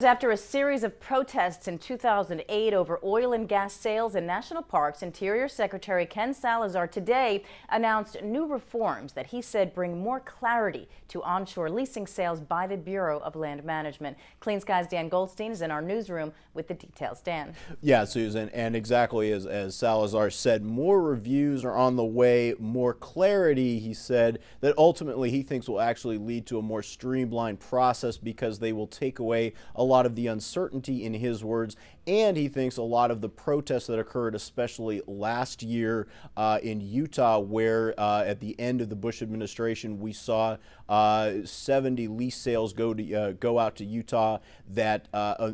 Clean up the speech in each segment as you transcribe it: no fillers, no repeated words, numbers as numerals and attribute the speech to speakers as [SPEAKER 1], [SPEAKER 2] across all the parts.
[SPEAKER 1] After a series of protests in 2008 over oil and gas sales in national parks, Interior Secretary Ken Salazar today announced new reforms that he said bring more clarity to onshore leasing sales by the Bureau of Land Management. Clean Sky's Dan Goldstein is in our newsroom with the details. Dan.
[SPEAKER 2] Yeah, Susan, and exactly as Salazar said, more reviews are on the way, more clarity, he said, that ultimately he thinks will actually lead to a more streamlined process because they will take away a lot of the uncertainty, in his words, and he thinks a lot of the protests that occurred, especially last year in Utah, where at the end of the Bush administration we saw 70 lease sales go out to Utah that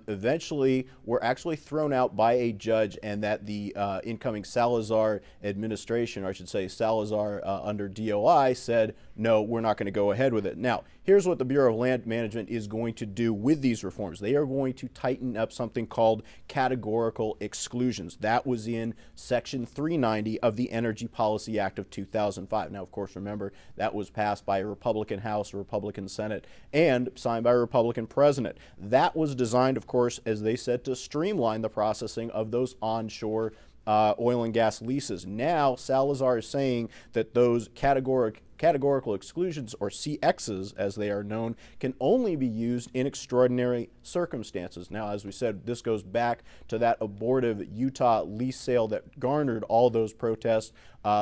[SPEAKER 2] eventually were actually thrown out by a judge, and that the incoming Salazar administration, or I should say Salazar under DOI, said, no, we're not going to go ahead with it. Now, here's what the Bureau of Land Management is going to do with these reforms. They are going to tighten up something called categorical exclusions. That was in Section 390 of the Energy Policy Act of 2005. Now, of course, remember, that was passed by a Republican House, a Republican Senate, and signed by a Republican President. That was designed, of course, as they said, to streamline the processing of those onshore oil and gas leases. Now, Salazar is saying that those categorical exclusions, or CXs as they are known, can only be used in extraordinary circumstances. Now, as we said, this goes back to that abortive Utah lease sale that garnered all those protests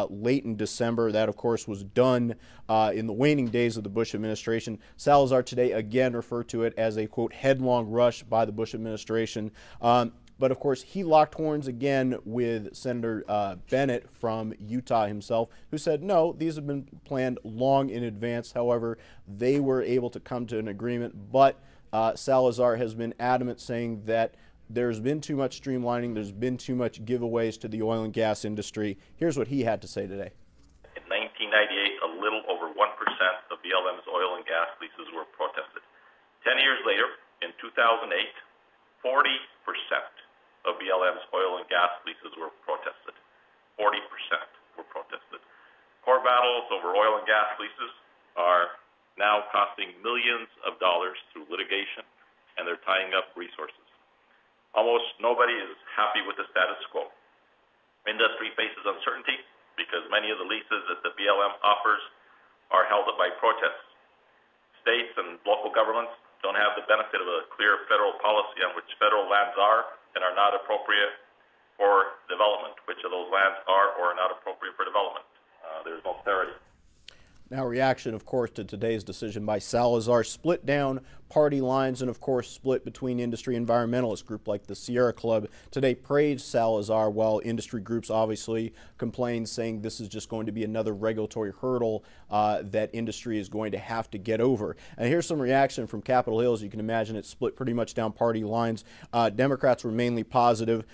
[SPEAKER 2] late in December. That, of course, was done in the waning days of the Bush administration. Salazar today again referred to it as a, quote, headlong rush by the Bush administration. But of course, he locked horns again with Senator Bennett from Utah himself, who said, no, these have been planned long in advance. However, they were able to come to an agreement. But Salazar has been adamant, saying that there's been too much streamlining, there's been too much giveaways to the oil and gas industry. Here's what he had to say today.
[SPEAKER 3] In 1998, a little over 1% of BLM's oil and gas leases were protested. 10 years later, in 2008, 40% of BLM's oil and gas leases were protested. 40% were protested. Core battles over oil and gas leases are now costing millions of dollars through litigation, and they're tying up resources. Almost nobody is happy with the status quo. Industry faces uncertainty because many of the leases that the BLM offers are held up by protests. States and local governments don't have the benefit of a clear federal policy on which federal lands are and are not appropriate for development, which of those lands are or are not appropriate for development. There's no clarity.
[SPEAKER 2] Now, reaction, of course, to today's decision by Salazar split down party lines, and of course split between industry environmentalist group like the Sierra Club today praised Salazar, while industry groups obviously complained, saying this is just going to be another regulatory hurdle that industry is going to have to get over. And here's some reaction from Capitol Hill. As you can imagine, it split pretty much down party lines. Democrats were mainly positive.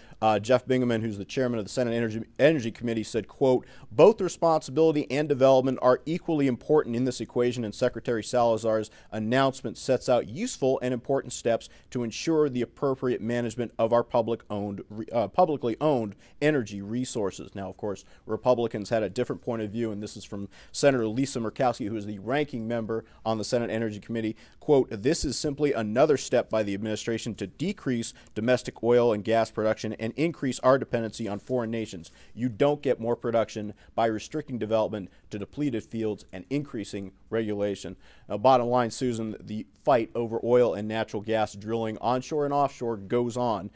[SPEAKER 2] Jeff Bingaman, who's the chairman of the Senate Energy Committee, said, quote, both responsibility and development are equally important in this equation, and Secretary Salazar's announcement sets out useful and important steps to ensure the appropriate management of our publicly owned energy resources. Now, of course, Republicans had a different point of view, and this is from Senator Lisa Murkowski, who is the ranking member on the Senate Energy Committee. Quote, this is simply another step by the administration to decrease domestic oil and gas production and increase our dependency on foreign nations. You don't get more production by restricting development to depleted fields and increasing regulation. Now, bottom line, Susan, the fight over oil and natural gas drilling onshore and offshore goes on.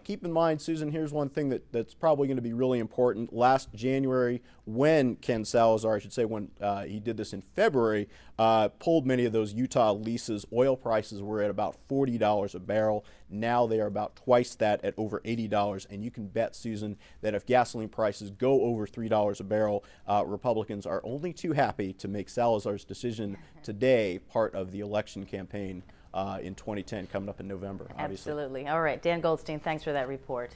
[SPEAKER 2] Keep in mind, Susan, here's one thing that's probably going to be really important. Last January, when Ken Salazar, I should say, when he did this in February, pulled many of those Utah leases, oil prices were at about $40 a barrel. Now they are about twice that, at over $80. And you can bet, Susan, that if gasoline prices go over $3 a barrel, Republicans are only too happy to make Salazar's decision today part of the election campaign in 2010, coming up in November, obviously.
[SPEAKER 1] Absolutely. All right, Dan Goldstein, thanks for that report.